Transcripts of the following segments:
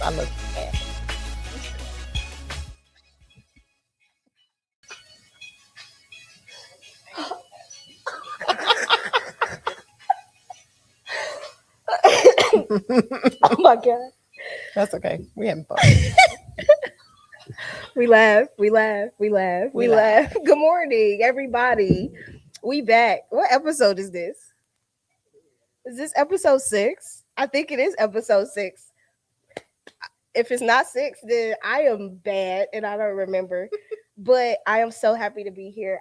I look bad. Oh my God. That's okay. We having fun. We laugh. Good morning, everybody. We back. What episode is this? Is this episode 6? I think it is episode 6. If it's not 6, then I am bad and I don't remember. But I am so happy to be here.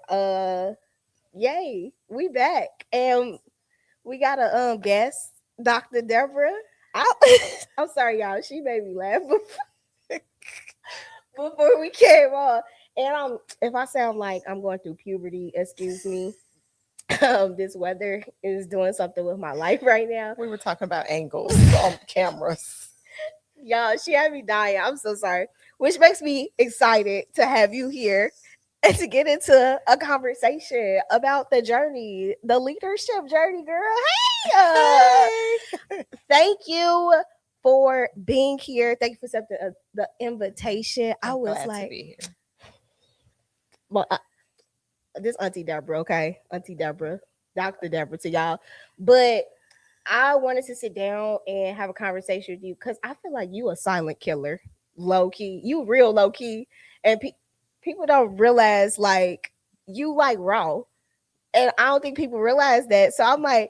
Yay. We back. And we got a guest, Dr. Deborah. I'm sorry, y'all. She made me laugh before we came on. And if I sound like I'm going through puberty, excuse me. This weather is doing something with my life right now. We were talking about angles on cameras. Y'all, she had me dying. I'm so sorry. Which makes me excited to have you here and to get into a conversation about the journey, the leadership journey, girl. Hey, thank you for being here. Thank you for accepting the invitation. I was glad like, to be here. well, this Auntie Deborah, okay? Auntie Deborah, Dr. Deborah to y'all. But I wanted to sit down and have a conversation with you because I feel like you a silent killer, low key. You real low key. And people don't realize like you like raw. And I don't think people realize that. So I'm like,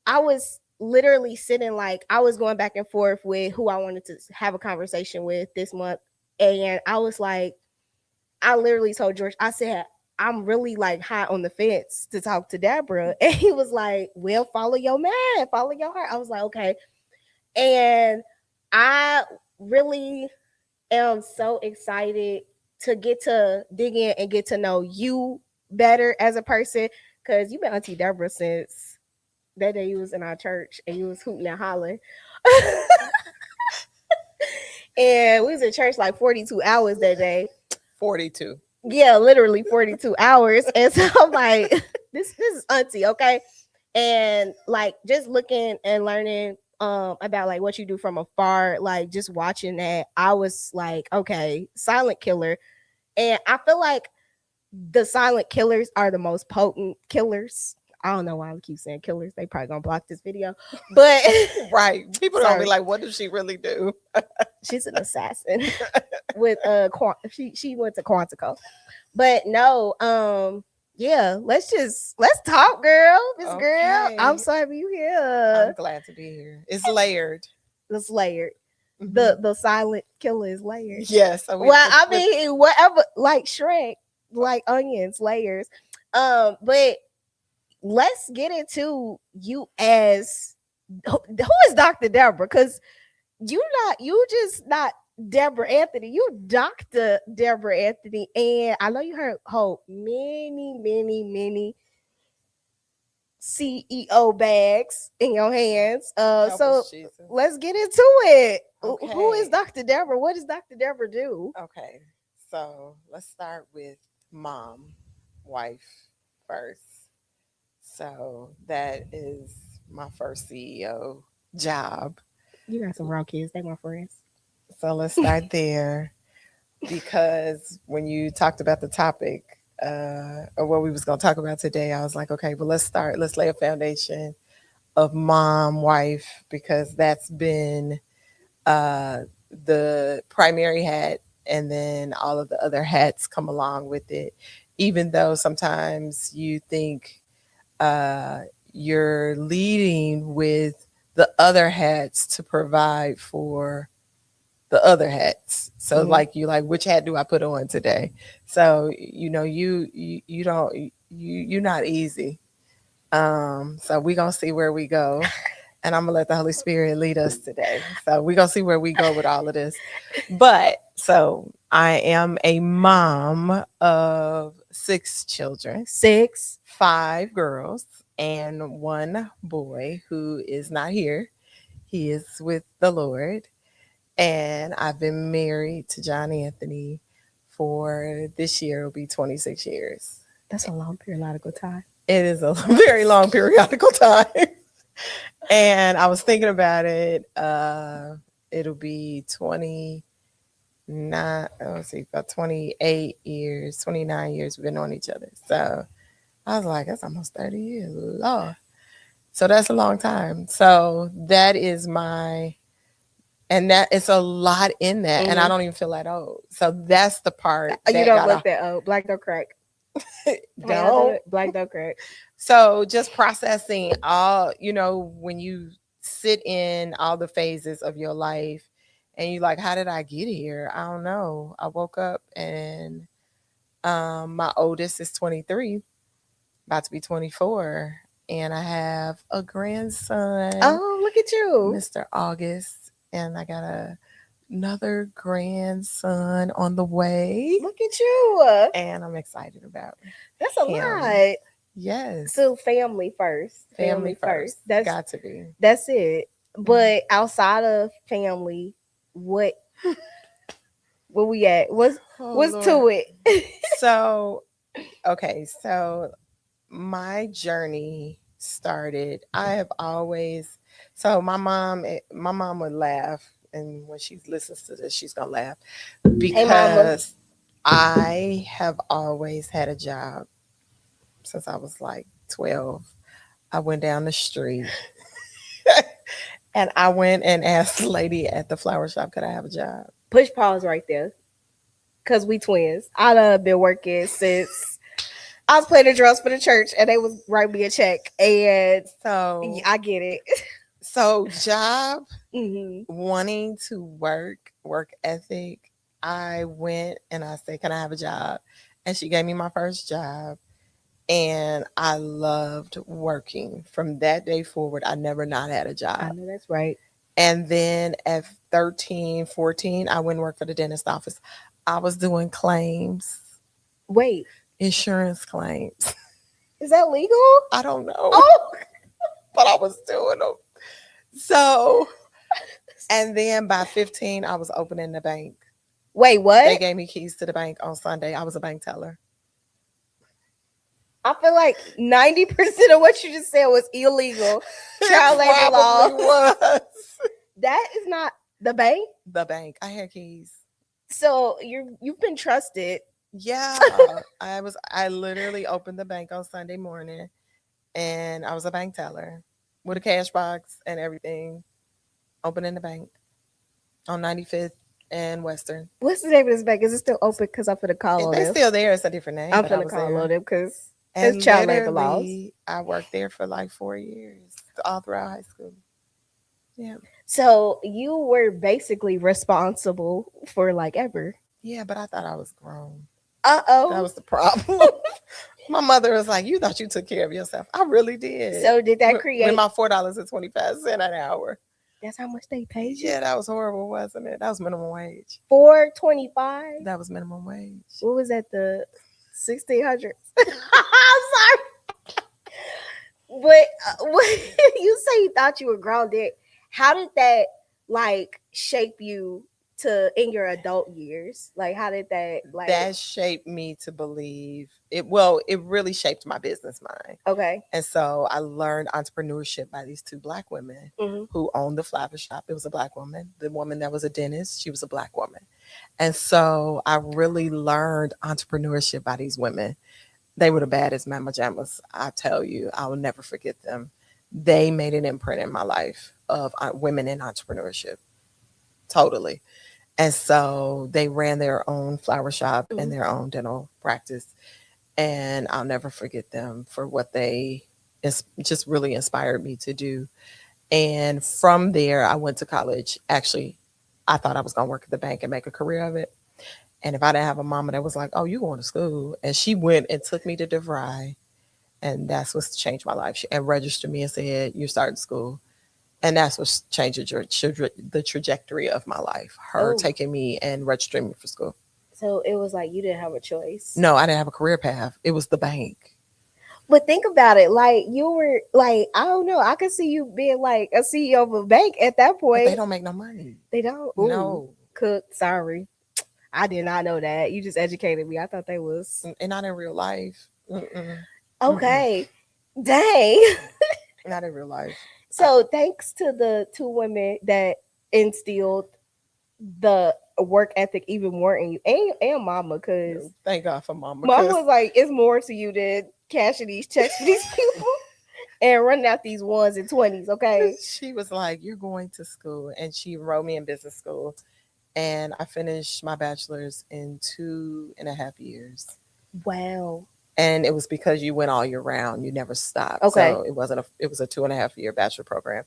I was literally sitting like I was going back and forth with who I wanted to have a conversation with this month. And I was like, I literally told George, I said, I'm really like high on the fence to talk to Deborah. And he was like, well, follow your man, follow your heart. I was like, okay. And I really am so excited to get to dig in and get to know you better as a person. Cause you've been Auntie Deborah since that day you was in our church and you was hooting and hollering. And we was in church like 42 hours that day. 42. Yeah, literally 42 hours. And so I'm like, this is Auntie, okay? And like just looking and learning about like what you do from afar, like just watching that, I was like, okay, silent killer. And I feel like the silent killers are the most potent killers. I don't know why I keep saying killers. They probably gonna block this video. But right. People don't be like, what does she really do? She's an assassin with she went to Quantico. But no, yeah, let's talk, girl. This girl. I'm so happy you here. I'm glad to be here. It's layered. It's layered. Mm-hmm. The silent killer is layered. Yes. I mean, whatever, like Shrek, like onions, layers. But let's get into you as who is Dr. Deborah? Because you just not Deborah Anthony. You Dr. Deborah Anthony. And I know you hold many CEO bags in your hands. So let's get into it. Okay. Who is Dr. Deborah? What does Dr. Deborah do? Okay. So let's start with mom, wife first. So that is my first CEO job. You got some raw kids. They my friends. So let's start there, because when you talked about the topic or what we was going to talk about today, I was like, okay, well, let's lay a foundation of mom, wife, because that's been the primary hat, and then all of the other hats come along with it, even though sometimes you think you're leading with the other hats to provide for the other hats. So mm-hmm. like you like, which hat do I put on today? So you know, you're not easy. So we're gonna see where we go. And I'm gonna let the Holy Spirit lead us today. So we're gonna see where we go with all of this. But so I am a mom of 6 children. 5 girls and 1 boy who is not here. He is with the Lord. And I've been married to John Anthony for this year will be 26 years. That's a long periodical time. It is a very long periodical time. And I was thinking about it it'll be 29, let's see, about 28 years, 29 years we've been on each other. So I was like, that's almost 30 years. Lord. So that's a long time. So that is my, and that it's a lot in that. And I don't even feel that old. So that's the part You that don't got look that old. Black don't crack. don't. Black don't crack. So just processing all, when you sit in all the phases of your life and you like, how did I get here? I don't know. I woke up and my oldest is 23, about to be 24. And I have a grandson. Oh, look at you. Mr. August. And I got another grandson on the way. Look at you. And I'm excited about it. That's a lot. Yes. So family first. Family first. That's got to be. That's it. But outside of family, what we at? What's to it? So, okay. So my journey started. I have always. So my mom would laugh, and when she listens to this, she's gonna laugh because I have always had a job since I was like 12. I went down the street and I went and asked the lady at the flower shop, could I have a job? Push pause right there. Cause we twins. I done been working since I was playing the drums for the church and they was writing me a check. And so I get it. So job, wanting to work ethic. I went and I said, can I have a job? And she gave me my first job. And I loved working. From that day forward, I never not had a job. I know that's right. And then at 13, 14, I went and worked for the dentist office. I was doing claims. Wait. Insurance claims. Is that legal? I don't know. Oh. But I was doing them. So, and then by 15, I was opening the bank. Wait, what? They gave me keys to the bank on Sunday. I was a bank teller. I feel like 90% of what you just said was illegal. Child labor law. Was. That is not the bank? The bank. I had keys. So you've been trusted. Yeah. I literally opened the bank on Sunday morning and I was a bank teller with a cash box and everything. Opening the bank on 95th and Western. What's the name of this bank? Is it still open? Because I'm finna call on them. It's still there. It's a different name. I'm finna call on them because it's child labor laws. I worked there for like 4 years, all throughout high school. Yeah. So you were basically responsible for like ever. Yeah, but I thought I was grown. Uh-oh. That was the problem. My mother was like, you thought you took care of yourself. I really did. So did that create... With my $4.25 an hour. That's how much they paid you? Yeah, that was horrible, wasn't it? That was minimum wage. $4.25? That was minimum wage. What was that, the 1600s? I'm sorry. But when you say you thought you were grounded, how did that like shape you to in your adult years? Like how did that like that shaped me to believe it? Well, it really shaped my business mind. Okay. And so I learned entrepreneurship by these two Black women who owned the flower shop. It was a Black woman. The woman that was a dentist, she was a Black woman. And so I really learned entrepreneurship by these women. They were the baddest mama jammas. I tell you, I will never forget them. They made an imprint in my life of women in entrepreneurship. Totally. And so they ran their own flower shop and their own dental practice. And I'll never forget them for what they just really inspired me to do. And from there, I went to college. Actually, I thought I was going to work at the bank and make a career of it. And if I didn't have a mama that was like, oh, you going to school. And she went and took me to DeVry. And that's what changed my life. And registered me and said, you're starting school. And that's what changed the trajectory of my life. Her taking me and registering me for school. So it was like you didn't have a choice. No, I didn't have a career path. It was the bank. But think about it. Like you were like, I don't know. I could see you being like a CEO of a bank at that point. But they don't make no money. They don't? Ooh. No. Cook, sorry. I did not know that. You just educated me. I thought they was. And not in real life. Okay. Dang. Not in real life. So thanks to the two women that instilled the work ethic even more in you, and mama, because Thank God for mama. mama 'Cause was like, it's more to you than cashing these checks for these people and running out these ones and 20s. Okay. she was like, "You're going to school," and she enrolled me in business school, and I finished my bachelor's in 2.5 years. Wow. And it was because you went all year round, you never stopped. Okay. So it was a 2.5 year bachelor program.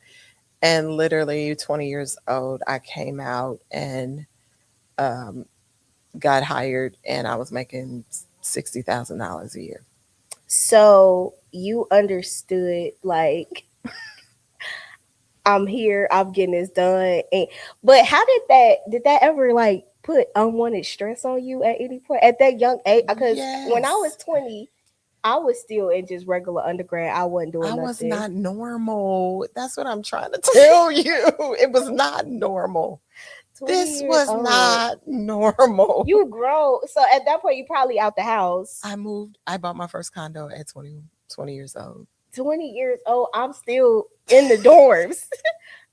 And literally 20 years old, I came out and um, got hired, and I was making $60,000 a year. So you understood, like, I'm here, I'm getting this done. And but how did that ever like put unwanted stress on you at any point at that young age? Because when I was Yes. 20, I was still in just regular undergrad. I wasn't I doing was nothing. not normal. That's what I'm trying to tell you. It was not normal. 20 This years was old. not normal. You grow. So at that point, you probably out the house. I bought my first condo at 20 years old. 20 years old. I'm still in the dorms.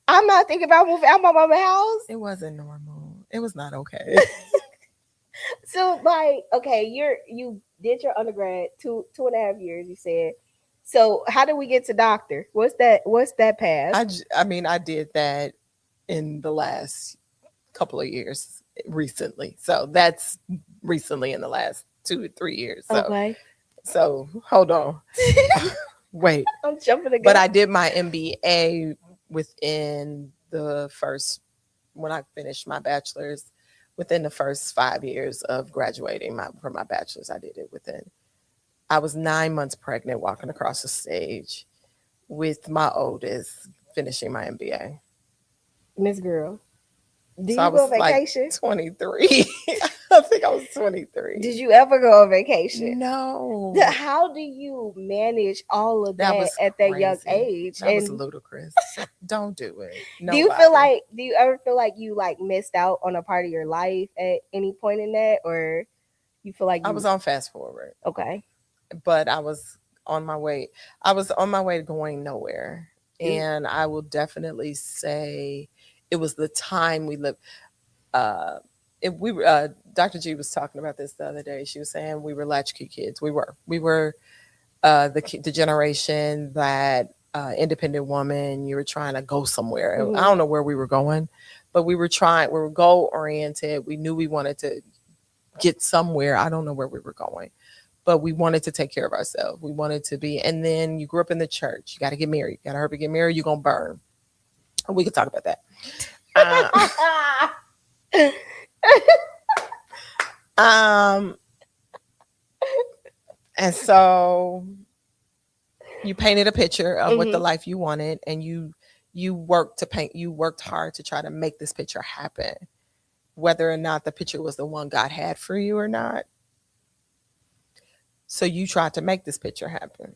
I'm not thinking about moving out my mama's house. It wasn't normal. It was not okay. So like, okay, you did your undergrad 2.5 years, you said. So how did we get to doctor? What's that path? I mean, I did that in the last couple of years recently. So that's recently in the last 2 or 3 years. Okay. So hold on. Wait. I'm jumping the But gun. I did my MBA within the first, when I finished my bachelor's, within the first 5 years of graduating from my bachelor's. I did it within. I was 9 months pregnant walking across the stage with my oldest finishing my MBA. Miss Girl, do So I you was go on like vacation? 23. I think I was 23. Did you ever go on vacation? No. How do you manage all of That that was at that young crazy. age? That was And ludicrous. Don't do it. do Nobody. you ever feel like you like missed out on a part of your life at any point in that, or you feel like I you was on fast forward, okay? but I was on my way. I was on my way to going nowhere. And I will definitely say it was the time we lived. Uh, Dr. G was talking about this the other day. She was saying we were latchkey kids. We were the generation that independent woman. You were trying to go somewhere. I Mm-hmm. don't know where we were going, but we were trying. We were goal oriented. We knew we wanted to get somewhere. I don't know where we were going, but we wanted to take care of ourselves. We wanted to be. And then you grew up in the church. You got to get married. You got to hurry get married. You're gonna burn. We could talk about that. Um, and so you painted a picture of what the Mm-hmm. life you wanted, and you worked to paint. You worked hard to try to make this picture happen, whether or not the picture was the one God had for you or not. So you tried to make this picture happen.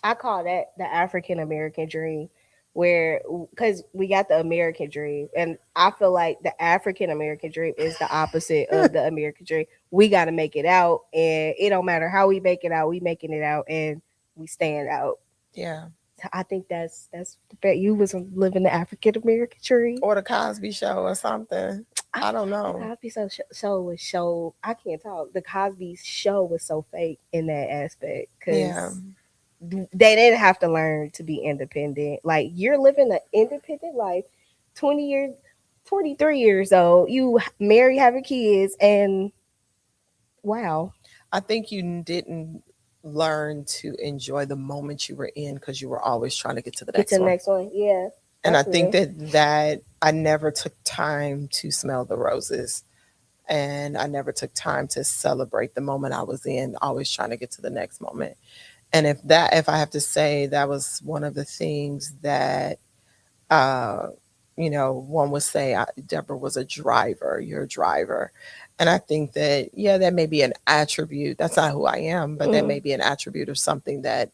I call that the African American dream, where because we got the American dream, and I feel like the African American dream is the opposite of the American dream. We got to make it out, and it don't matter how we make it out, we making it out, and we stand out. Yeah. So I think that's the fact you was living the African American dream. Or the Cosby Show or something. I don't The know. Cosby show was so I can't talk. The Cosby show was so fake in that aspect because Yeah. they didn't have to learn to be independent. Like you're living an independent life, 20 years, 23 years old. You marry, having kids, and wow, I think you didn't learn to enjoy the moment you were in because you were always trying to get to the get to next the one. next one. Yeah, And I that's think real. that I never took time to smell the roses, and I never took time to celebrate the moment I was in, always trying to get to the next moment. And if I have to say, that was one of the things that uh one would say, Deborah was a driver. You're a driver. And I think that, yeah, that may be an attribute. That's not who I am, but that Mhm. may be an attribute of something that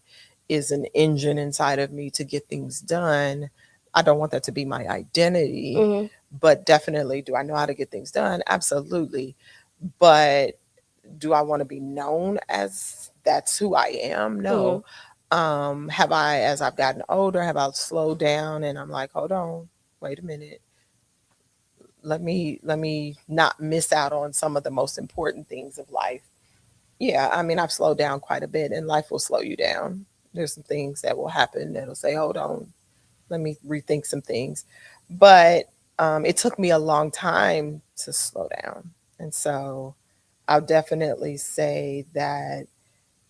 is an engine inside of me to get things done. I don't want that to be my identity, Mhm. but definitely, do I know how to get things done? Absolutely. But do I want to be known as that's who I am? Mhm. No. Have I, as I've gotten older, have I slowed down and I'm like, hold on, wait a minute. let me not miss out on some of the most important things of life. Yeah, I mean, I've slowed down quite a bit, and life will slow you down. There's some things that will happen that'll say, hold on, let me rethink some things. But it took me a long time to slow down. And so I'll definitely say that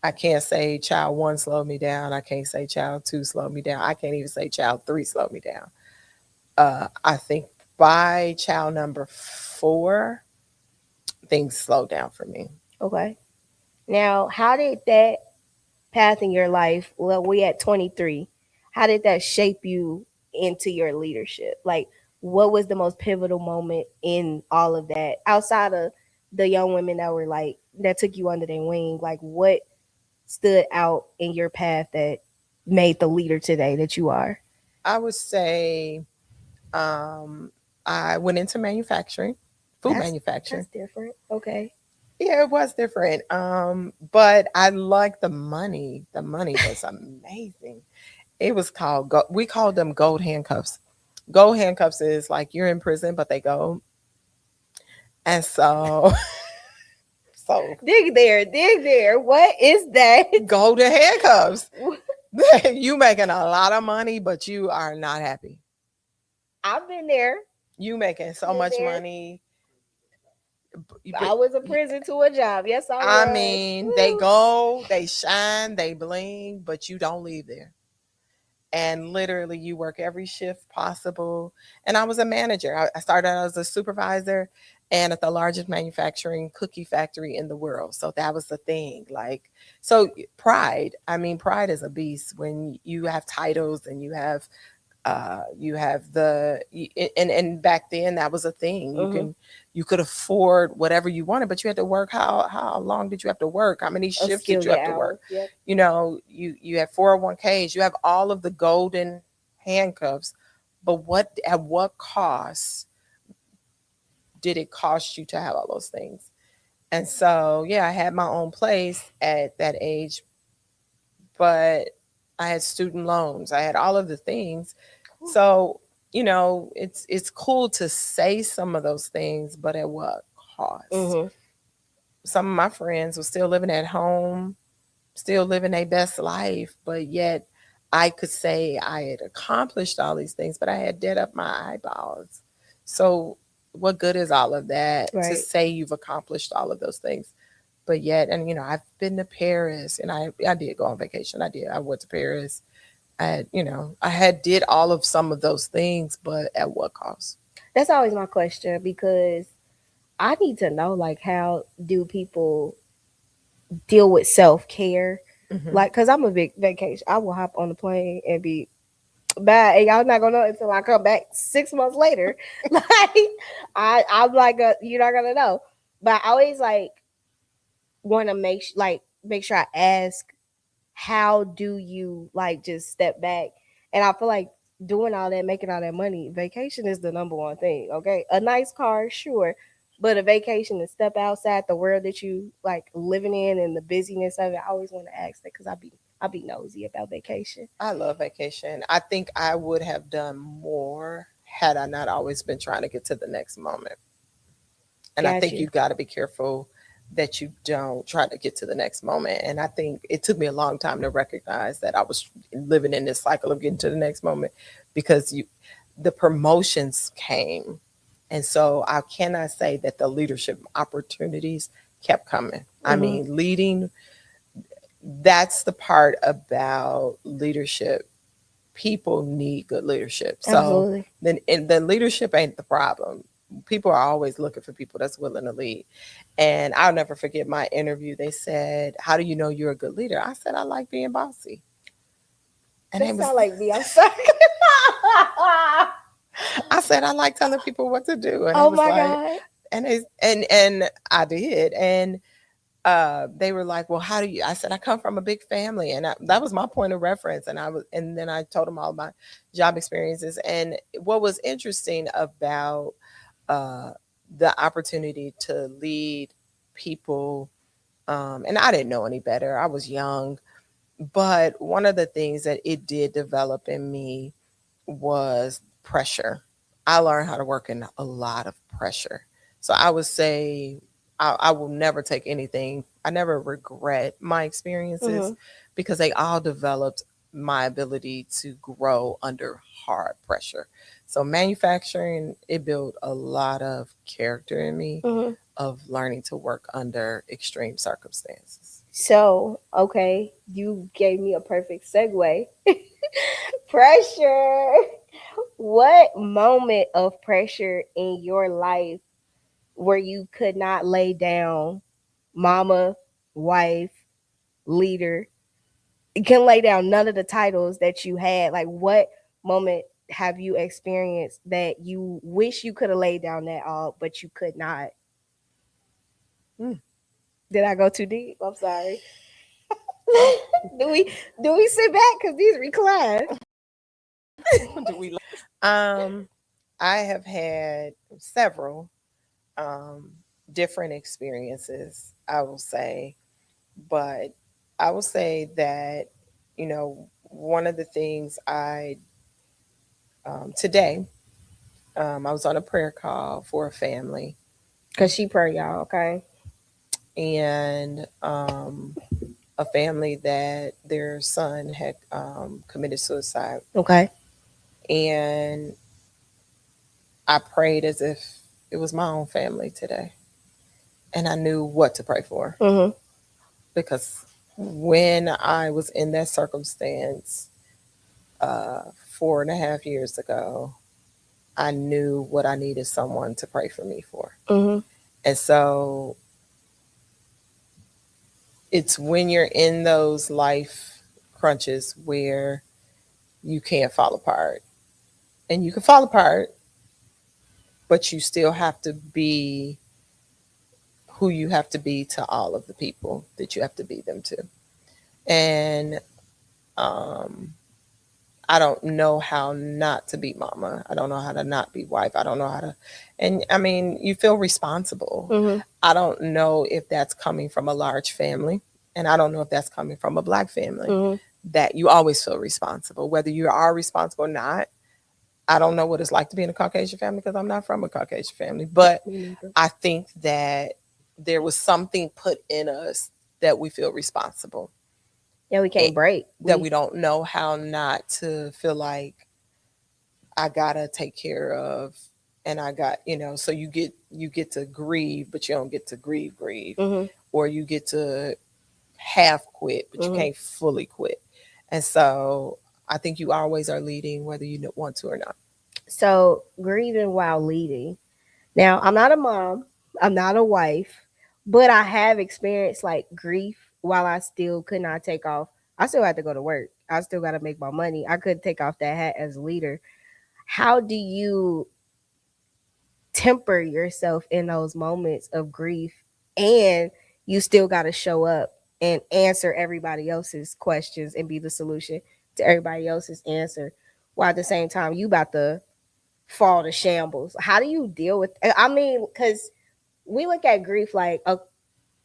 I can't say child one slowed me down. I can't say child two slowed me down. I can't even say child three slowed me down. I think by child number four, things slowed down for me. Okay. Now, how did that path in your life, well, we at 23, how did that shape you into your leadership? Like, what was the most pivotal moment in all of that outside of the young women that were like, that took you under their wing? Like, what stood out in your path that made the leader today that you are? I would say um, I went into manufacturing, food That's manufacturing. that's different. Okay. Yeah, it was different. But I liked the money. The money was amazing. It was called we called them gold handcuffs. Gold handcuffs is like you're in prison, but they go. And so so Dig there, dig there. What is that? golden handcuffs. You making a lot of money, but you are not happy. I've been there. You making so Been much there. money. I was a prison to a job. Yes, I I was. mean, they Woo. go, they shine, they bling, but you don't leave there. And literally, you work every shift possible. And I was a manager. I started out as a supervisor and at the largest manufacturing cookie factory in the world. So that was the thing. Like, so pride. I mean, pride is a beast when you have titles and you have and back then that was a thing. Mm-hmm. You could afford whatever you wanted, but you had to work. How long did you have to work? How many A shifts did skill you have get to work? hours. Yep. You had 401ks, you have all of the golden handcuffs, but at what cost did it cost you to have all those things? And so yeah, I had my own place at that age, but I had student loans, I had all of the things. So, it's cool to say some of those things, but at what cost? Mm-hmm. Some of my friends were still living at home, still living their best life, but yet I could say I had accomplished all these things, but I had debt up my eyeballs. So, what good is all of that to Right. say you've accomplished all of those things? But yet, and I've been to Paris, and I did go on vacation. I went to Paris. I had did all of some of those things, but at what cost? That's always my question because I need to know like how do people deal with self care? Hmm. Like, cause I'm a big vacation. I will hop on the plane and be bad, and y'all not gonna know until I come back 6 months later. Like, I'm like, you're not gonna know. But I always like want to make sure I ask, how do you like just step back? And I feel like doing all that, making all that money, vacation is the number one thing. Okay, a nice car, sure, but a vacation to step outside the world that you like living in and the busyness of it. I always want to ask that because I be nosy about vacation. I love vacation. I think I would have done more had I not always been trying to get to the next moment. And I Got think you. you got to be careful that you don't try to get to the next moment. And I think it took me a long time to recognize that I was living in this cycle of getting to the next moment because the promotions came. And so I cannot say that the leadership opportunities kept coming. I Mm-hmm. mean, leading, that's the part about leadership. People need good leadership. So Absolutely. then the leadership ain't the problem. People are always looking for people that's willing to lead. And I'll never forget my interview. They said, how do you know you're a good leader? I said, I like being bossy. And That it was, sound like me. I'm sorry. I said, I like telling people what to do. And it Oh was my like, god. and I did. And they were like, well, how do you, I said, I come from a big family. And that was my point of reference. And then I told them all my job experiences. And what was interesting about uh, the opportunity to lead people, and I didn't know any better, I was young, but one of the things that it did develop in me was pressure. I learned how to work in a lot of pressure. So I would say I will never take anything. I never regret my experiences Mm-hmm. because they all developed my ability to grow under hard pressure. So manufacturing, it built a lot of character in me Mm-hmm. of learning to work under extreme circumstances. So, okay, you gave me a perfect segue. Pressure. What moment of pressure in your life where you could not lay down mama, wife, leader? You can lay down none of the titles that you had. Like, what moment have you experienced that you wish you could have laid down that all, but you could not? Hmm. Did I go too deep? I'm sorry. do we sit back because these recline? Do we? Um, I have had several um, different experiences, I will say, but I will say that, one of the things today, I was on a prayer call for a family, Cause she pray y'all, okay? and a family that their son had committed suicide. Okay. And I prayed as if it was my own family today. And I knew what to pray for Mm-hmm. because when I was in that circumstance 4.5 years ago, I knew what I needed someone to pray for me for. Mm-hmm. And so it's when you're in those life crunches where you can't fall apart. And you can fall apart, but you still have to be who you have to be to all of the people that you have to be them to. And um, I don't know how not to be mama. I don't know how to not be wife. I don't know how to, and I mean, you feel responsible. Mm-hmm. I don't know if that's coming from a large family, and I don't know if that's coming from a black family, Mm-hmm. that you always feel responsible, whether you are responsible or not. I don't know what it's like to be in a Caucasian family because I'm not from a Caucasian family, but Me neither. I think that there was something put in us that we feel responsible, Yeah, we eh, can't break. that we don't know how not to feel like I gotta take care of, and I got, so you get to grieve, but you don't get to grieve, Mm-hmm. or you get to half quit, but you Mm-hmm. can't fully quit. And so I think you always are leading whether you want to or not. So grieving while leading. Now, I'm not a mom, I'm not a wife, but I have experienced like grief while I still could not take off. I still had to go to work. I still got to make my money. I couldn't take off that hat as a leader. How do you temper yourself in those moments of grief, and you still got to show up and answer everybody else's questions and be the solution to everybody else's answer, while at the same time you about to fall to shambles? How do you deal with, I mean, because we look at grief like a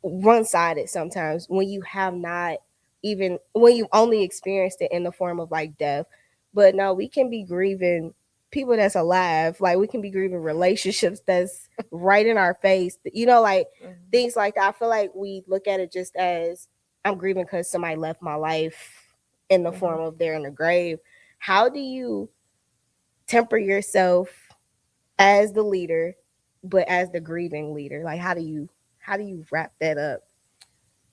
one-sided sometimes, when you have not, even when you only experienced it in the form of like death. But no, we can be grieving people that's alive. Like, we can be grieving relationships that's right in our face, like Mm-hmm. things like that. I feel like we look at it just as, I'm grieving because somebody left my life in the Mm-hmm. form of they're in the grave. How do you temper yourself as the leader, but as the grieving leader? Like, how do you wrap that up?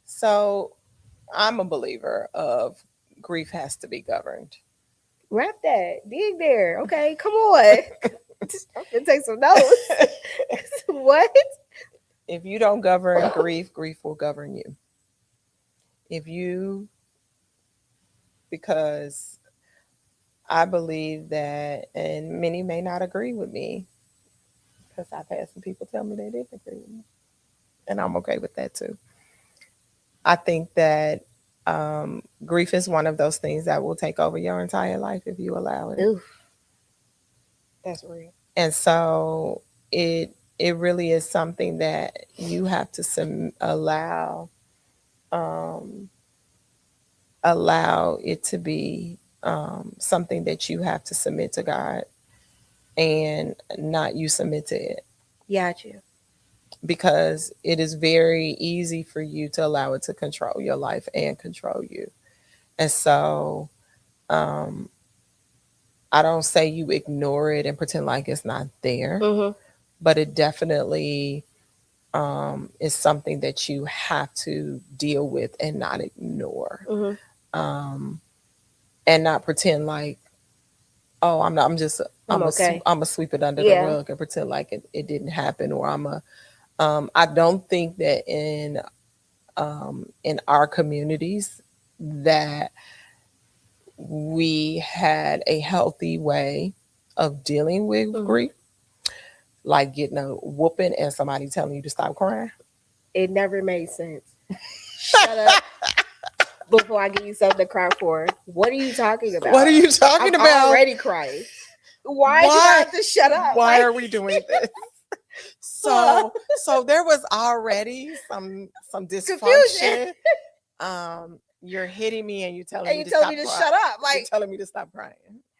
So I'm a believer of grief has to be governed. Wrap that. Dig there. Okay, come on. I'm gonna take some notes. What? If you don't govern grief, grief will govern you. If you, because I believe that, and many may not agree with me, because I've had some people tell me they didn't agree with me, and I'm okay with that too. I think that grief is one of those things that will take over your entire life if you allow it. Oof, that's real. And so it really is something that you have to um, allow it to be something that you have to submit to God and not you submit to it, Got you. because it is very easy for you to allow it to control your life and control you. And so um, I don't say you ignore it and pretend like it's not there, Mm-hmm. but it definitely is something that you have to deal with and not ignore, Mm-hmm. um, and not pretend like, oh, I'm not. I'm just. I'm okay. I'm gonna sweep it under the Yeah. rug and pretend like it didn't happen, or I'm a. I don't think that in our communities that we had a healthy way of dealing with Mm-hmm. grief, like getting a whooping and somebody telling you to stop crying. It never made sense. Shut up before I give you something to cry for. What are you talking about? What are you talking I'm about? already crying. Why do I have to shut up? Why Like, are we doing this? So there was already some dysfunction. confusion. You're hitting me and you're telling And me you to told stop me to crying. shut up. You're Like, telling me to stop crying.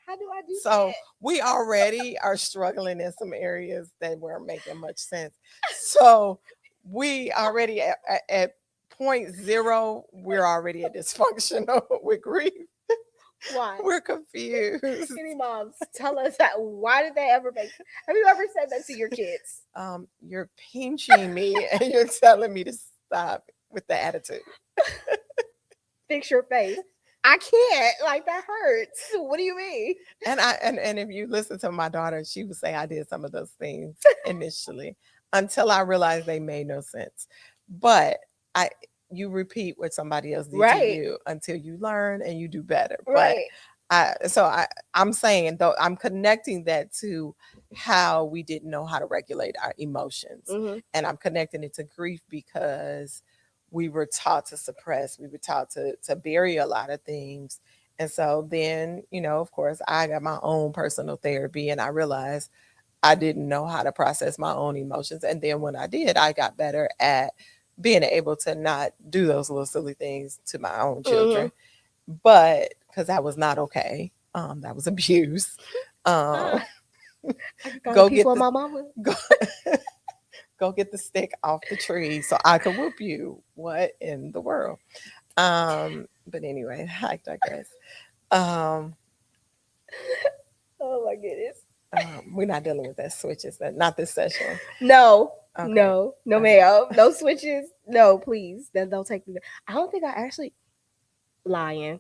how do I do So that? we already are struggling in some areas that weren't making much sense. So we already at point zero, we're already at dysfunctional with grief. Why? We're confused. Any moms, tell us that. Why did they ever make? Have you ever said that to your kids? You're pinching me and you're telling me to stop with the attitude. Fix your face. I can't. Like, that hurts. What do you mean? And if you listen to my daughter, she would say I did some of those things initially until I realized they made no sense. But I you repeat what somebody else did to Right. you until you learn and you do better. Right. I'm saying, though, I'm connecting that to how we didn't know how to regulate our emotions. Mm-hmm. And I'm connecting it to grief because we were taught to suppress, we were taught to bury a lot of things. And so then, of course, I got my own personal therapy and I realized I didn't know how to process my own emotions. And then when I did, I got better at being able to not do those little silly things to my own children. Mm-hmm. But because that was not okay. That was abuse. Go get my mama. Go get the stick off the tree so I can whoop you. What in the world? But anyway, I digress. Oh my goodness. We're not dealing with that switches. Not this session. No. Okay. No, ma'am. No switches. No, please. Then don't take me. I don't think I actually lying.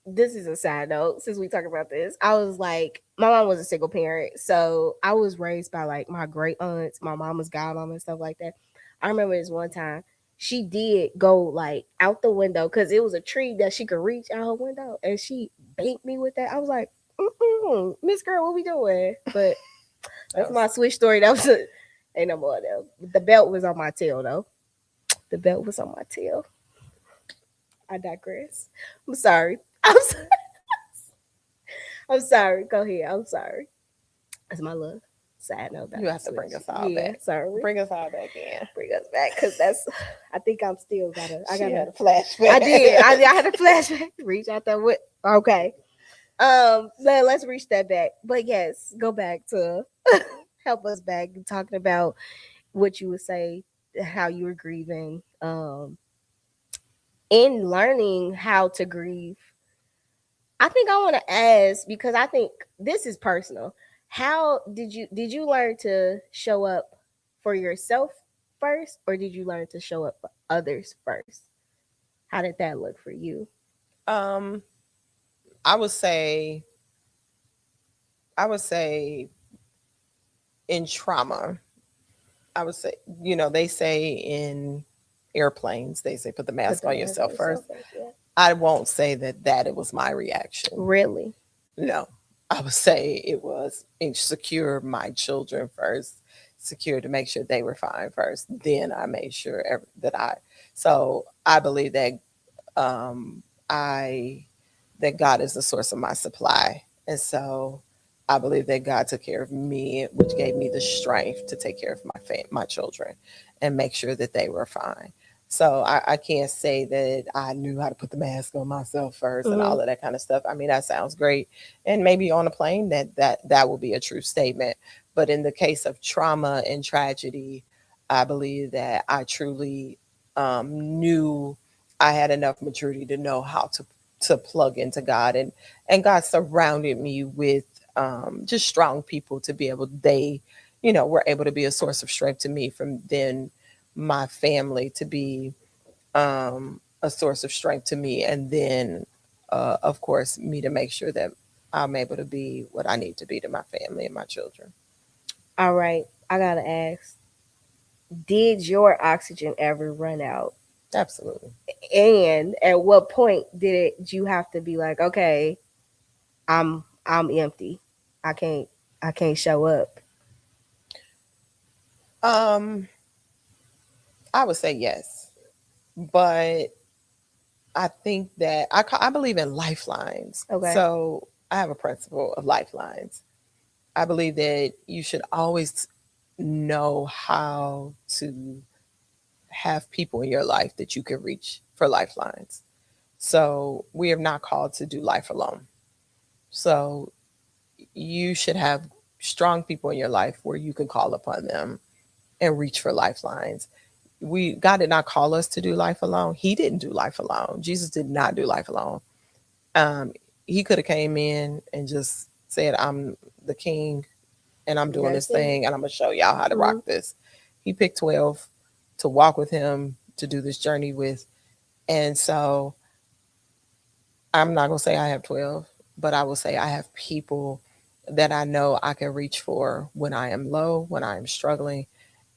This is a side note since we talk about this. I was like, my mom was a single parent, so I was raised by like my great aunts, my mama's godmama and stuff like that. I remember this one time she did go like out the window because it was a tree that she could reach out her window, and she banked me with that. I was like, Miss Girl, what we doing? But that's my switch story. That was ain't no more though. The belt was on my tail though. The belt was on my tail. I digress. I'm sorry. I'm sorry. Go ahead. I'm sorry. That's my love. Side note. You have to bring us all back. Sorry. Bring us all back in. Bring us back because that's. I think I'm still I got a flashback. I did. I had a flashback. Reach out there with. Okay. Let's reach that back. But yes, go back to help us back talking about what you would say, how you were grieving, in learning how to grieve. I think I want to ask because I think this is personal. How did you learn to show up for yourself first, or did you learn to show up for others first? How did that look for you? I would say in trauma, I would say, they say in airplanes, they say put the mask on yourself first. Yeah. I won't say that it was my reaction. Really? No. I would say it was secure my children first, secure to make sure they were fine first. Then I made sure so I believe that that God is the source of my supply. And so I believe that God took care of me, which gave me the strength to take care of my children and make sure that they were fine. So I can't say that I knew how to put the mask on myself first and Mm-hmm. all of that kind of stuff. I mean, that sounds great. And maybe on a plane that will be a true statement. But in the case of trauma and tragedy, I believe that I truly knew I had enough maturity to know how to plug into God, and God surrounded me with just strong people to be able they were able to be a source of strength to me, from then my family to be a source of strength to me, and then of course me to make sure that I'm able to be what I need to be to my family and my children. All right, I gotta ask, did your oxygen ever run out? Absolutely. And at what point did you have to be like, okay, I'm empty. I can't I can't show up. um I would say yes, but I think that I believe in lifelines. Okay. So I have a principle of lifelines. I believe that you should always know how to have people in your life that you can reach for lifelines. So we are not called to do life alone. So you should have strong people in your life where you can call upon them and reach for lifelines. We God did not call us to do life alone. He didn't do life alone. Jesus did not do life alone. Um, he could have came in and just said, "I'm the king, and I'm doing this That's it. thing, and I'm gonna show y'all how to Mm-hmm. rock this." He picked 12 to walk with him, to do this journey with, and so I'm not gonna say I have 12, but I will say I have people that I know I can reach for when I am low, when I am struggling,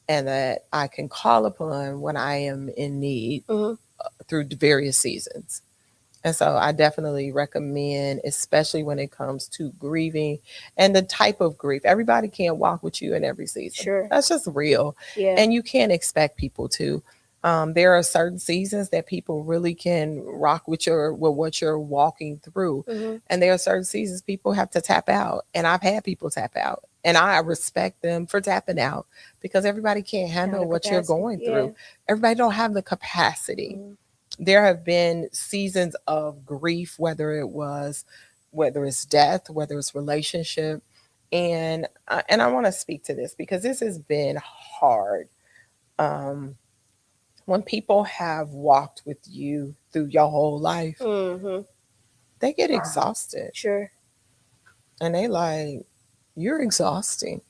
and that I can call upon when I am in need Mm-hmm. through various seasons. And so I definitely recommend, especially when it comes to grieving and the type of grief. Everybody can't walk with you in every season. Sure. That's just real. Yeah. And you can't expect people to. There are certain seasons that people really can rock with what you're walking through. Mm-hmm. And there are certain seasons people have to tap out. And I've had people tap out. And I respect them for tapping out, because everybody can't Not handle a what you're capacity. going Yeah. through. Everybody don't have the capacity. Mm-hmm. There have been seasons of grief, whether it's death, whether it's relationship, and I want to speak to this because this has been hard. Um, when people have walked with you through your whole life, Mm-hmm. they get exhausted, Sure. and they like, "You're exhausting,"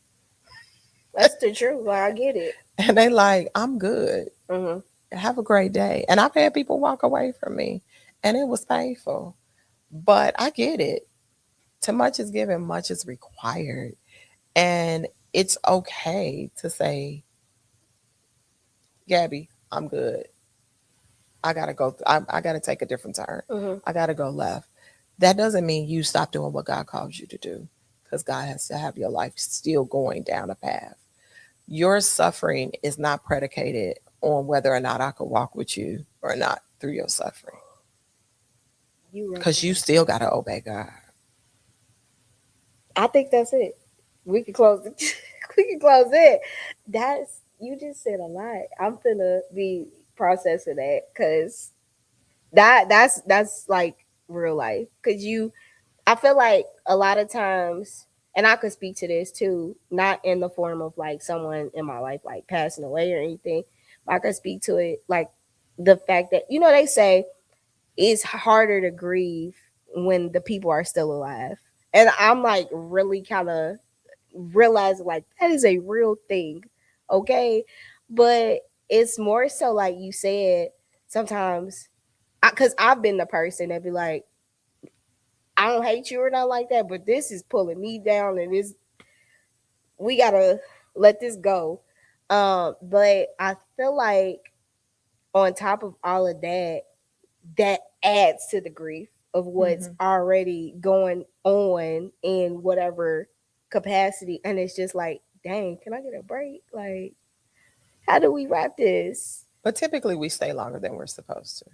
That's the truth. Like, I get it. and they like, "I'm good. Mm-hmm. Have a great day." And I've had people walk away from me, and it was painful, but I get it. Too much is given, much is required. And it's okay to say, "Gabby, I'm good. I gotta go. I gotta take a different turn. Mm-hmm. I gotta go left." That doesn't mean you stop doing what God calls you to do, because God has to have your life still going down a path. Your suffering is not predicated on whether or not I could walk with you or not through your suffering, You right because you there. still gotta obey God. I think that's it. We can close it. We can close it. That's you just said a lot. I'm finna be processing that because that's like real life. Cause I feel like a lot of times, and I could speak to this too, not in the form of like someone in my life like passing away or anything, but I could speak to it like the fact that they say it's harder to grieve when the people are still alive. And I'm like really kind of realizing like that is a real thing. Okay. But it's more so like you said, sometimes because I've been the person that be like, I don't hate you or nothing like that, but this is pulling me down and this we gotta let this go. But I feel like on top of all of that, that adds to the grief of what's Mm-hmm. already going on in whatever capacity. And it's just like, dang, can I get a break? Like, how do we wrap this? But typically, we stay longer than we're supposed to.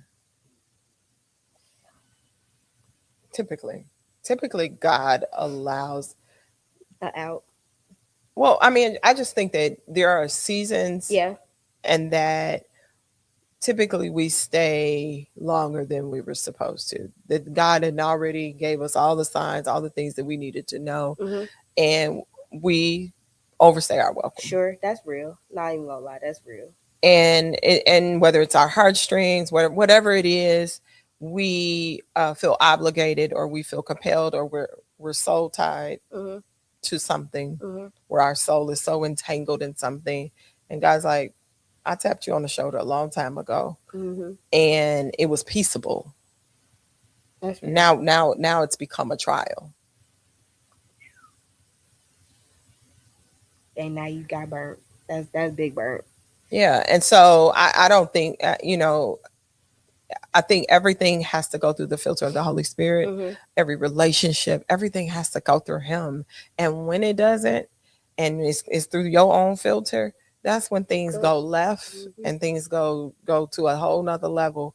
Typically, typically, God allows. Out. Well, I mean, I just think that there are seasons, Yeah. and that typically we stay longer than we were supposed to. That God had already gave us all the signs, all the things that we needed to know, Mm-hmm. and we overstay our welcome. Sure, that's real. Not even gonna lie, that's real. And whether it's our heartstrings, whatever it is, we feel obligated, or we feel compelled, or we're soul tied Mm-hmm. to something, Mm-hmm. where our soul is so entangled in something. And God's like, I tapped you on the shoulder a long time ago, Mm-hmm. and it was peaceable. That's real. Now it's become a trial. And now you got burnt. That's big burnt. Yeah. And so I don't think, I think everything has to go through the filter of the Holy Spirit. Mm-hmm. Every relationship, everything has to go through Him. And when it doesn't, and it's through your own filter, that's when things go left, Mm-hmm. and things go to a whole nother level.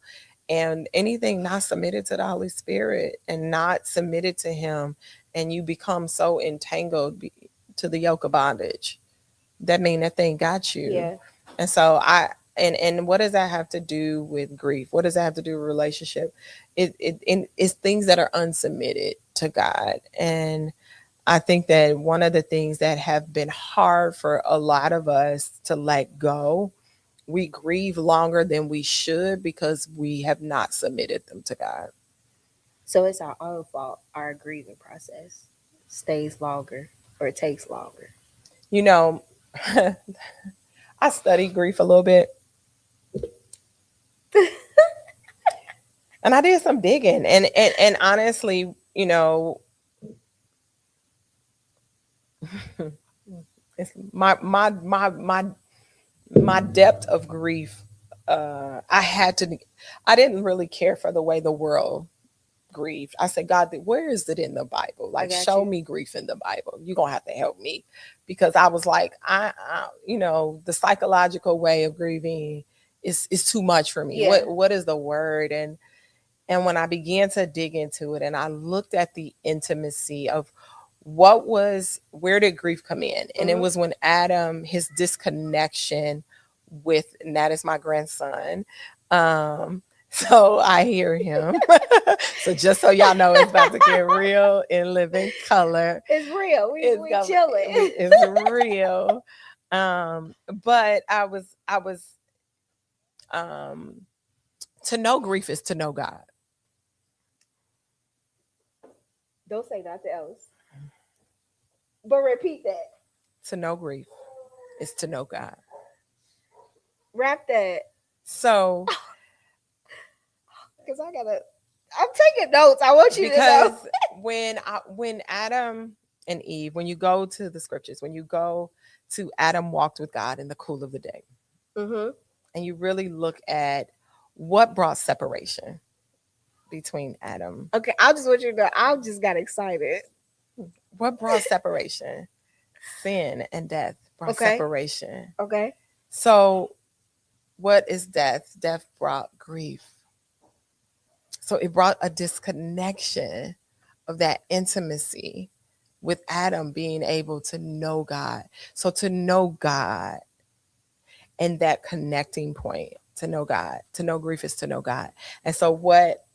And anything not submitted to the Holy Spirit and not submitted to Him, and you become so entangled to the yoke of bondage, that mean that thing got you. Yeah. And so and what does that have to do with grief? What does that have to do with relationship? It's things that are unsubmitted to God. And I think that one of the things that have been hard for a lot of us to let go, we grieve longer than we should because we have not submitted them to God. So it's our own fault. Our grieving process stays longer or it takes longer. You know, I study grief a little bit, and I did some digging, and honestly, it's my depth of grief. I didn't really care for the way the world grieved. I said, God, where is it in the Bible? Like, show me grief in the Bible. You're gonna have to help me, because I was like, the psychological way of grieving is too much for me. Yeah. What is the word? And when I began to dig into it, and I looked at the intimacy of where did grief come in? And it was when Adam, his disconnection with, and that is my grandson. So I hear him. So just so y'all know, it's about to get real in living color. It's real. We chilling. It's real. But I was to know grief is to know God. Don't say nothing else. But repeat that. To know grief is to know God. Wrap that. So, because I'm taking notes. I want you to know. when Adam and Eve, when you go to the scriptures, when you go to Adam walked with God in the cool of the day, and you really look at what brought separation between Adam. Okay, I just want you to know, I just got excited. What brought separation? Sin and death brought separation. Okay. So, what is death? Death brought grief. So it brought a disconnection of that intimacy with Adam being able to know God. So to know God, and that connecting point, to know God, to know grief is to know God. And so what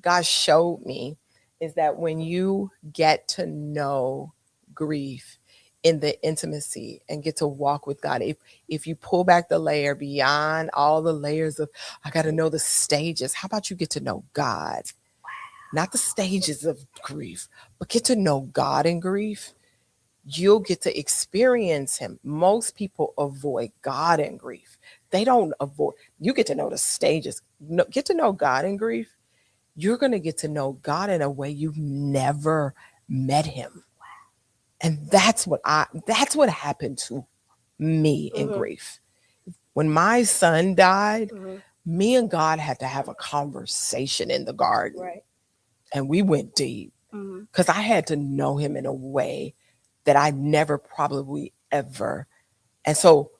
God showed me is that when you get to know grief in the intimacy and get to walk with God, if you pull back the layer beyond all the layers of, I got to know the stages, how about you get to know God? Not the stages of grief, but get to know God in grief. You'll get to experience Him. Most people avoid God in grief. They don't avoid. You get to know the stages. Get to know God in grief. You're going to get to know God in a way you've never met Him. And that's what happened to me in grief. When my son died, me and God had to have a conversation in the garden. Right. And we went deep, because I had to know Him in a way that I never probably ever. And so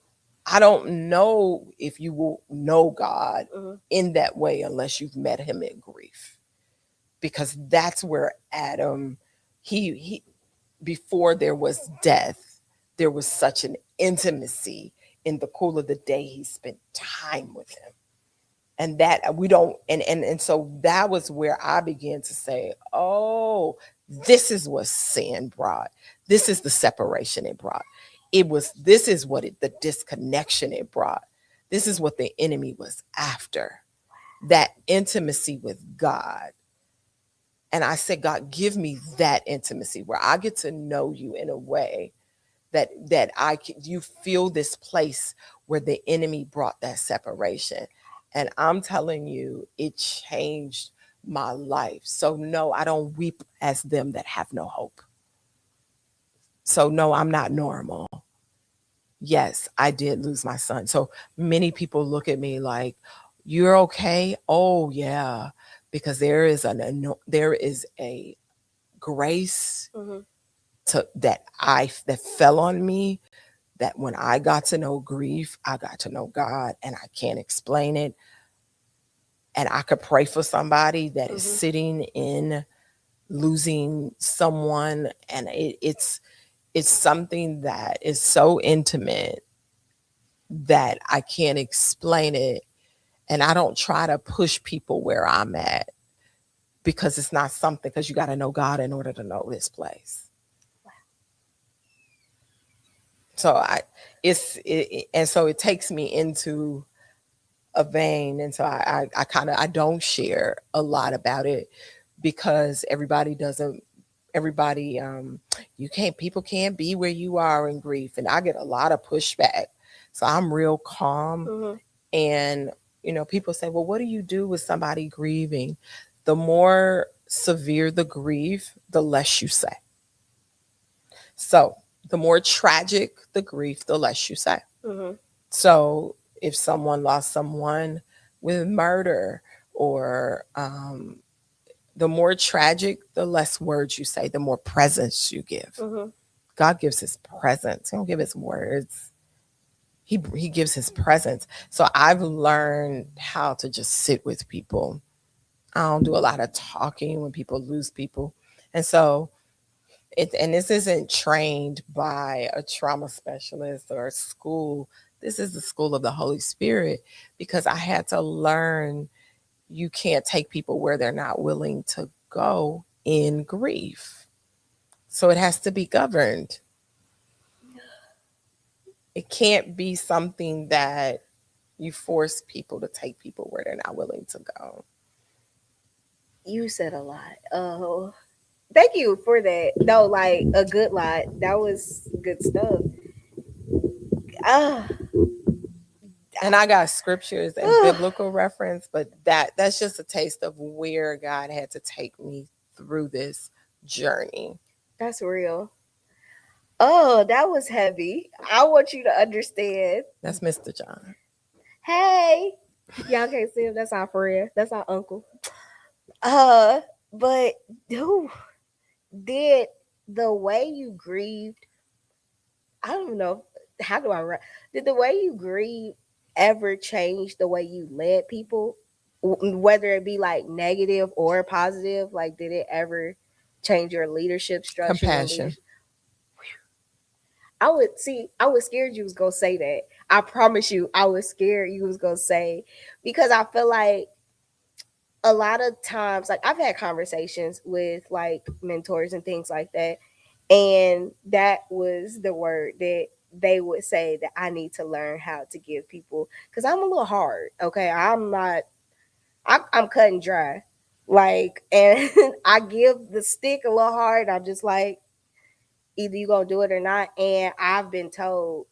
I don't know if you will know God in that way unless you've met Him in grief, because that's where Adam, he before there was death, there was such an intimacy in the cool of the day. He spent time with Him. And that we don't, and so that was where I began to say, oh, this is what sin brought. This is the separation it brought. This is what the disconnection it brought. This is what the enemy was after, that intimacy with God. And I said, God, give me that intimacy where I get to know you in a way that you feel this place where the enemy brought that separation. And I'm telling you, it changed my life. So no, I don't weep as them that have no hope. So no, I'm not normal. Yes, I did lose my son. So many people look at me like, "You're okay?" Oh yeah, because there is a grace Mm-hmm. that fell on me, that when I got to know grief, I got to know God, and I can't explain it. And I could pray for somebody that is Mm-hmm. sitting in losing someone, and it's something that is so intimate that I can't explain it. And I don't try to push people where I'm at, because it's not something, because you got to know God in order to know this place. So and so it takes me into a vein, and so I kind of, I don't share a lot about it, because everybody doesn't, everybody you can't, people can't be where you are in grief, and I get a lot of pushback. So I'm real calm. Mm-hmm. And people say, well, what do you do with somebody grieving? The more severe the grief, the less you say. So the more tragic the grief, the less you say. Mm-hmm. So if someone lost someone with murder, or the more tragic, the less words you say, the more presence you give. Mm-hmm. God gives his presence. He don't give his words. He gives his presence. So I've learned how to just sit with people. I don't do a lot of talking when people lose people. And so and this isn't trained by a trauma specialist or a school. This is the school of the Holy Spirit, because I had to learn you can't take people where they're not willing to go in grief. So it has to be governed. It can't be something that you force people to take people where they're not willing to go. You said a lot. Oh, thank you for that. No, like a good lot. That was good stuff. Ah, And I got scriptures and uh, biblical reference, but that's just a taste of where God had to take me through this journey. that's real. Oh, that was heavy. I want you to understand. That's Mr. John. Hey, y'all can't see him. That's our friend. That's our uncle. Uh, but who did the way you grieved? I don't know. How do I write? Did the way you grieve ever change the way you led people, whether it be like negative or positive? Like, did it ever change your leadership structure and Compassion. leadership? I would see. I was scared you was gonna say that. I promise you, I was scared you was gonna say, because I feel like a lot of times, like I've had conversations with like mentors and things like that, and that was the word that they would say, that I need to learn how to give people, because I'm a little hard. Okay, I'm not. I'm cut and dry, like, and I give the stick a little hard. I'm just like, either you gonna do it or not. And I've been told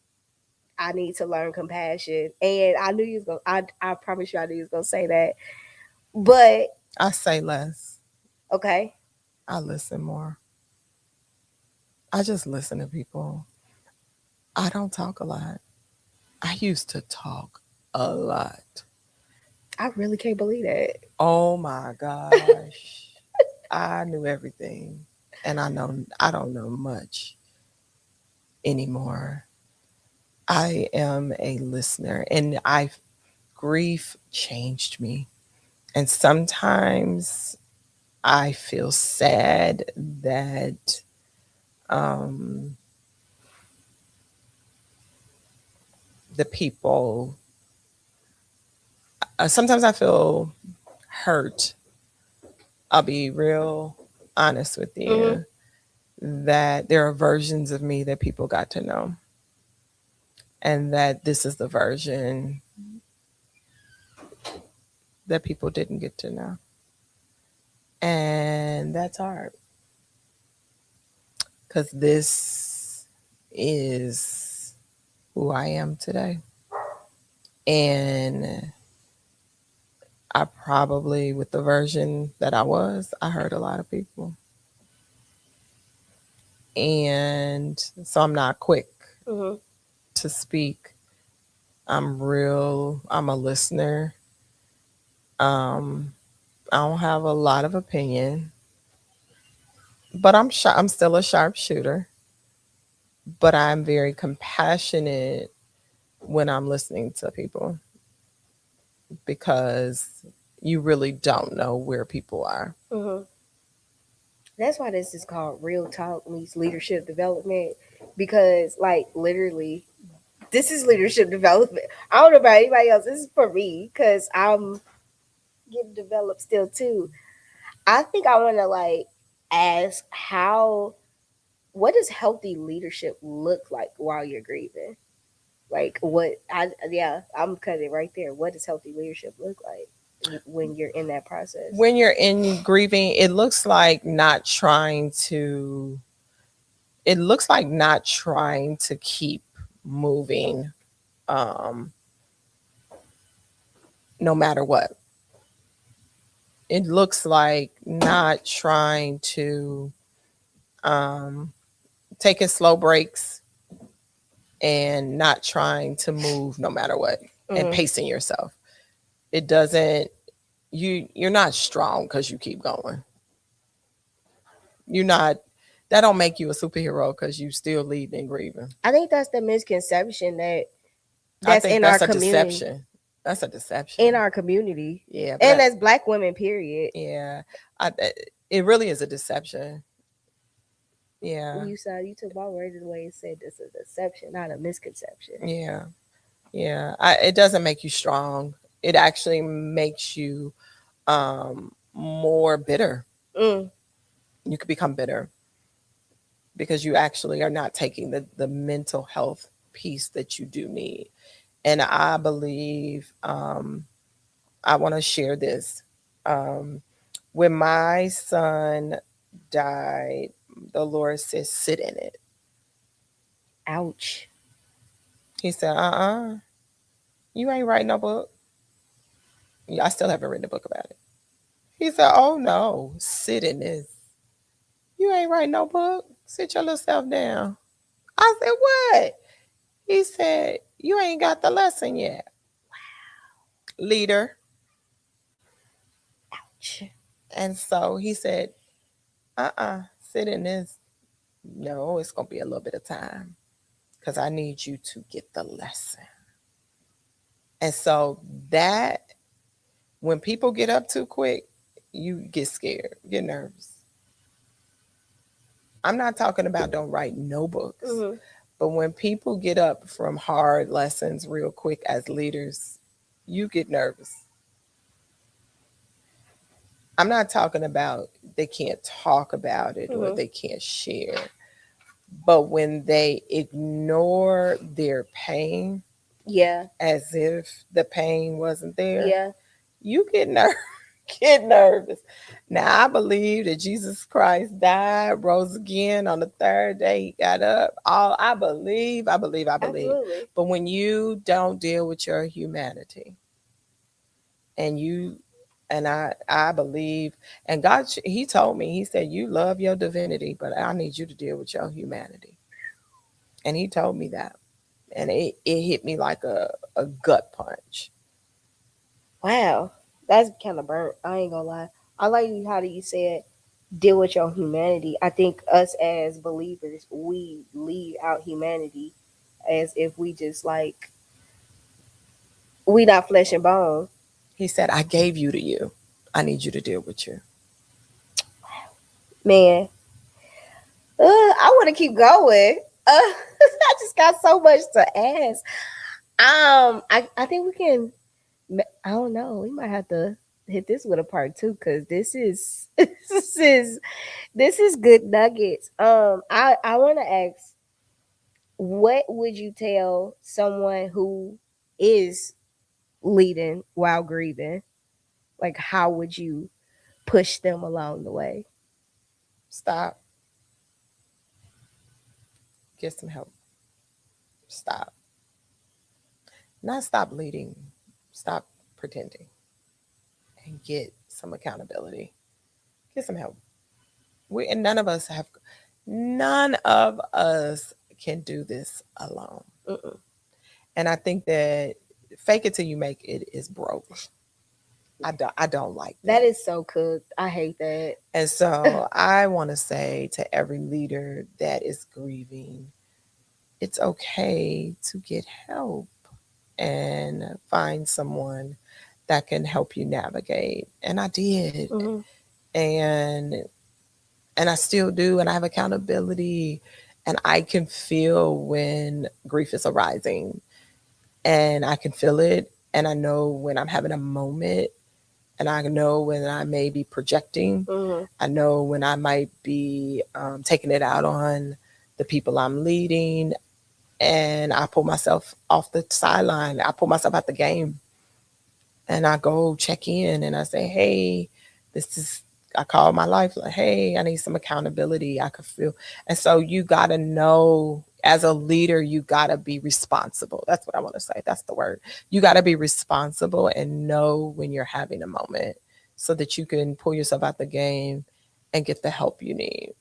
I need to learn compassion, and I knew you was gonna. I promise you, I knew you was gonna say that. But I say less. okay, I listen more. I just listen to people. I don't talk a lot. I used to talk a lot. I really can't believe that. Oh my gosh. I knew everything. And I don't know much anymore. I am a listener, and I grief changed me. And sometimes I feel sad that um, the people sometimes I feel hurt. I'll be real honest with Mm-hmm. you that there are versions of me that people got to know, and that this is the version that people didn't get to know. And that's hard because this is who I am today. And I probably, with the version that I was, I hurt a lot of people. And so I'm not quick Mm-hmm. to speak. I'm a listener. Um, I don't have a lot of opinion, but I'm still a sharpshooter. But I'm very compassionate when I'm listening to people because you really don't know where people are. Mm-hmm. That's why this is called Real Talk meets Leadership Development, because like literally this is leadership development. I don't know about anybody else. This is for me because I'm getting developed still too. I think I want to like ask what does healthy leadership look like while you're grieving? Like what I yeah, I'm cutting it right there. What does healthy leadership look like when you're in that process? When you're in grieving, it looks like not trying to keep moving um, no matter what. It looks like not trying to um, taking slow breaks and not trying to move no matter what and Mm-hmm. pacing yourself. It doesn't you're not strong because you keep going. You're not that don't make you a superhero because you still leading and grieving. I think that's the misconception I that's think in our that's a community. deception. That's a deception. In our community, Yeah, but and as Black women, period. yeah, it really is a deception. Yeah, You took my word away and said this is a deception, not a misconception. yeah, yeah. It doesn't make you strong. It actually makes you more bitter. Mm, You could become bitter because you actually are not taking the mental health piece that you do need. And I believe I want to share this. Um, when my son died, the Lord says, sit in it. ouch. He said, you ain't writing no book. Yeah, I still haven't written a book about it. He said, oh no, sit in this. You ain't writing no book. Sit your little self down. I said, what? He said, you ain't got the lesson yet. Leader. Ouch. And so he said, sit in this. No, it's going to be a little bit of time because I need you to get the lesson. And so that, when people get up too quick, you get scared, get nervous. I'm not talking about don't write no books, Mm-hmm. but when people get up from hard lessons real quick as leaders, you get nervous. I'm not talking about they can't talk about it or Mm-hmm. they can't share, but when they ignore their pain Yeah. as if the pain wasn't there, Yeah. you get nervous. Get nervous. Now I believe that Jesus Christ died, rose again on the third day. He got up. All I believe, I believe, I believe. Absolutely. But when you don't deal with your humanity, and you and I believe, and God, He told me, He said, you love your divinity, but I need you to deal with your humanity. And He told me that, and it hit me like a gut punch. Wow. That's kind of burnt. I ain't gonna lie. I like how you said deal with your humanity. I think us as believers, we leave out humanity as if we just like we not flesh and bone. He said, I gave you to you. I need you to deal with you. Man, I want to keep going. I just got so much to ask. I think we can I don't know. We might have to hit this with a part two because this is this is good nuggets. I want to ask, what would you tell someone who is leading while grieving? Like, how would you push them along the way? Stop. Get some help. Stop. Not stop leading. Stop pretending and get some accountability. Get some help. And none of us can do this alone. Mm-mm. And I think that fake it till you make it is broke. I don't like that. That is so cooked. I hate that. And so I want to say to every leader that is grieving, it's okay to get help and find someone that can help you navigate. And I did. Mm-hmm. And I still do, and I have accountability, and I can feel when grief is arising, and I can feel it, and I know when I'm having a moment, and I know when I may be projecting. Mm-hmm. I know when I might be taking it out on the people I'm leading, and I pull myself off the sideline. I pull myself out the game, and I go check in, and I say, "Hey, this is." I call my life like, "Hey, I need some accountability." I could feel, and so you gotta know as a leader, you gotta be responsible. That's what I want to say. That's the word. You gotta be responsible and know when you're having a moment, so that you can pull yourself out the game and get the help you need.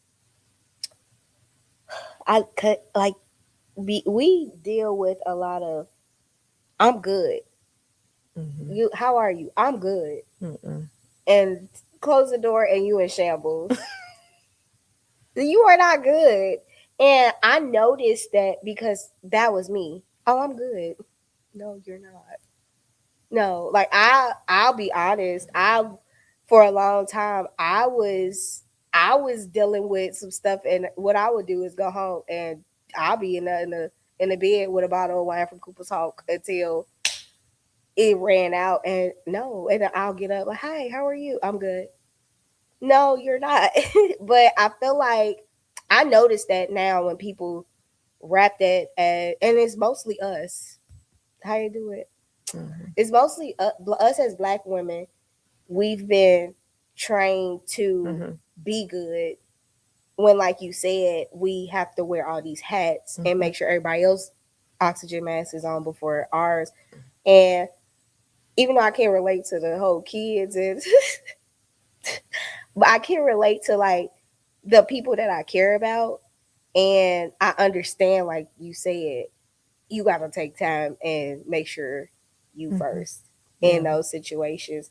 I could like we deal with a lot of I'm good. Mm-hmm. You how are you? I'm good. Mm-mm. And close the door and you in shambles. You are not good. And I noticed that because that was me. Oh, I'm good. No, you're not. No, like I'll be honest. I for a long time I was dealing with some stuff, and what I would do is go home and I'll be in the bed with a bottle of wine from Cooper's Hawk until it ran out, and no, and then I'll get up like, "Hi, how are you? I'm good." No, you're not. But I feel like I notice that now when people rap that, and it's mostly us. How you do it? Mm-hmm. It's mostly us as Black women. We've been trained to Mm-hmm. be good when, like you said, we have to wear all these hats and Mm-hmm. make sure everybody else oxygen mask is on before ours. And even though I can't relate to the whole kids and but I can relate to like the people that I care about, and I understand, like you said, you gotta take time and make sure you Mm-hmm. first Yeah. in those situations.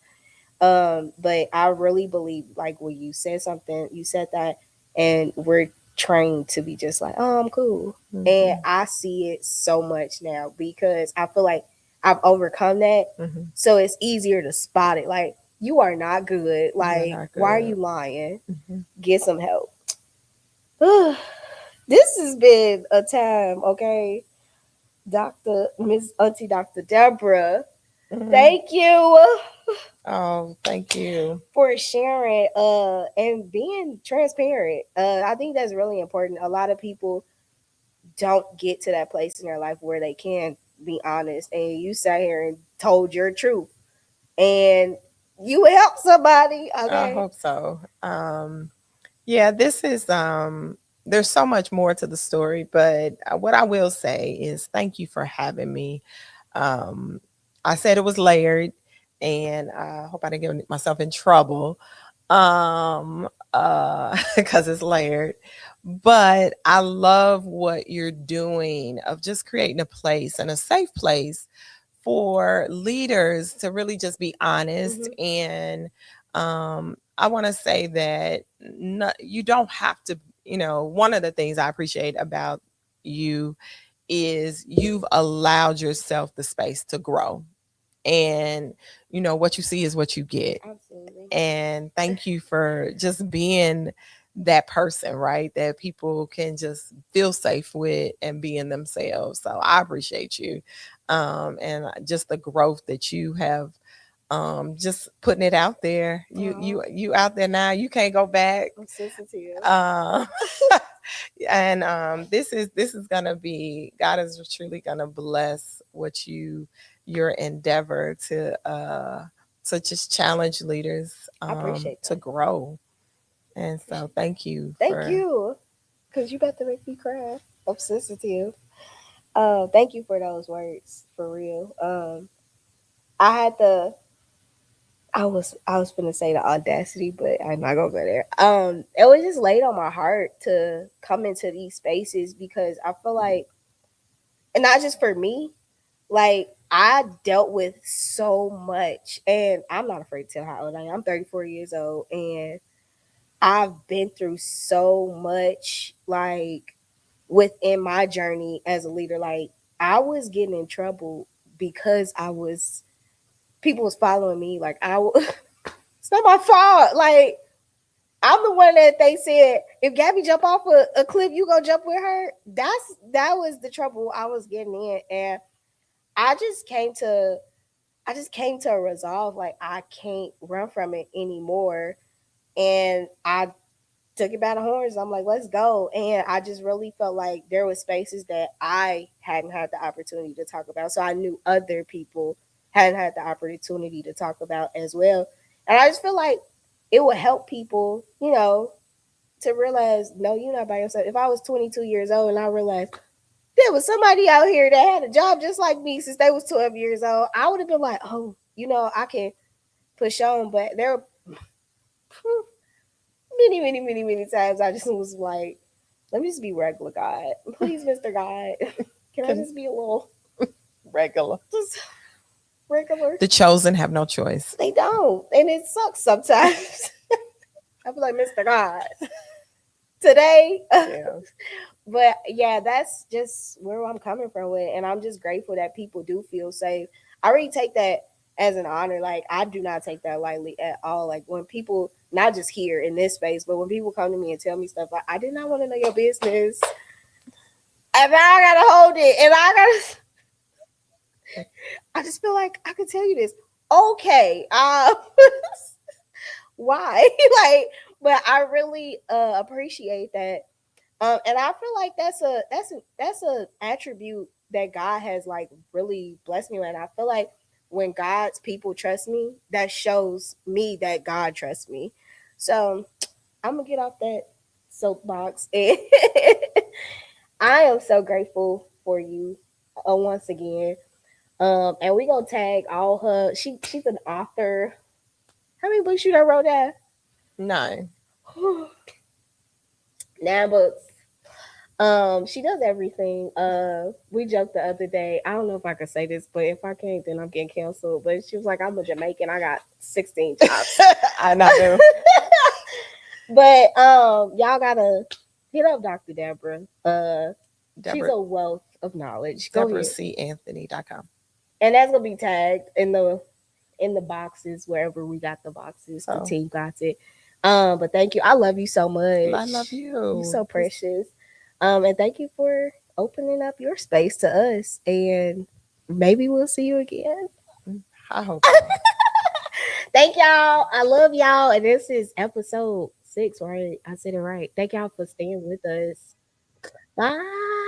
But I really believe, like when you said something, you said that, and we're trained to be just like, oh, I'm cool. And Mm-hmm. I see it so much now because I feel like I've overcome that. Mm-hmm. So it's easier to spot it. Like, you are not good. You're Like, not why are good. you lying? Mm-hmm. Get some help. This has been a time, okay? Dr. Miss Auntie Dr. Deborah. Mm-hmm. Thank you Oh, thank you. for sharing and being transparent. I think that's really important. A lot of people don't get to that place in their life where they can be honest, and you sat here and told your truth, and you help somebody. I Okay. hope so. Yeah, this is there's so much more to the story, but what I will say is thank you for having me. Um I said it was layered, and I hope I didn't get myself in trouble. Because it's layered. But I love what you're doing of just creating a place and a safe place for leaders to really just be honest. Mm-hmm. And I want to say that you don't have to, one of the things I appreciate about you is you've allowed yourself the space to grow. And, what you see is what you get. Absolutely. And thank you for just being that person, right? That people can just feel safe with and being themselves. So I appreciate you. And just the growth that you have, just putting it out there. You out there now. You can't go back. I'm sensitive. Uh, and this is gonna be, God is truly gonna bless what your endeavor to just challenge leaders I appreciate to that. grow. And so thank you Thank for you. Cause you about to make me cry. I'm sensitive. Thank you for those words for real. I had the I was gonna say the audacity, but I'm not gonna go there. It was just laid on my heart to come into these spaces because I feel like, and not just for me, like I dealt with so much, and I'm not afraid to tell how old I am. I'm 34 years old, and I've been through so much, like within my journey as a leader. Like I was getting in trouble because people was following me. Like it's not my fault. Like I'm the one that they said if Gabby jump off a cliff, you gonna jump with her. That was the trouble I was getting in, and I just came to a resolve. Like I can't run from it anymore, and I took it by the horns. I'm like, let's go. And I just really felt like there was spaces that I hadn't had the opportunity to talk about. So I knew other people hadn't had the opportunity to talk about as well. And I just feel like it would help people, to realize, no, you're not by yourself. If I was 22 years old and I realized there was somebody out here that had a job just like me since they was 12 years old, I would have been like, oh, I can push on. But there were many, many, many, many times I just was like, let me just be regular, God. Please, Mr. God. Can I just be a little regular. just regular? The chosen have no choice. They don't. And it sucks sometimes. I feel like, Mr. God, today. Yeah. But yeah, that's just where I'm coming from with it. And I'm just grateful that people do feel safe. I really take that as an honor. Like I do not take that lightly at all. Like when people, not just here in this space, but when people come to me and tell me stuff like, I did not want to know your business. And now I gotta hold it. And I just feel like I could tell you this. Okay. Why? Like, but I really appreciate that. And I feel like that's a attribute that God has like really blessed me with. And I feel like when God's people trust me, that shows me that God trusts me. So I'm gonna get off that soapbox. And I am so grateful for you once again. And we gonna tag all her. She's an author. How many books you done wrote down? 9. 9 books. She does everything. We joked the other day. I don't know if I could say this, but if I can't, then I'm getting canceled. But she was like, "I'm a Jamaican. I got 16 jobs." I know. But y'all gotta hit up Dr. Deborah. She's a wealth of knowledge. Go ahead. DeborahCAnthony.com. And that's gonna be tagged in the boxes wherever we got the boxes. The team got it. But thank you. I love you so much. I love you. You're so precious. And thank you for opening up your space to us. And maybe we'll see you again. I hope. Thank y'all. I love y'all. And this is episode 6, right? I said it right. Thank y'all for staying with us. Bye.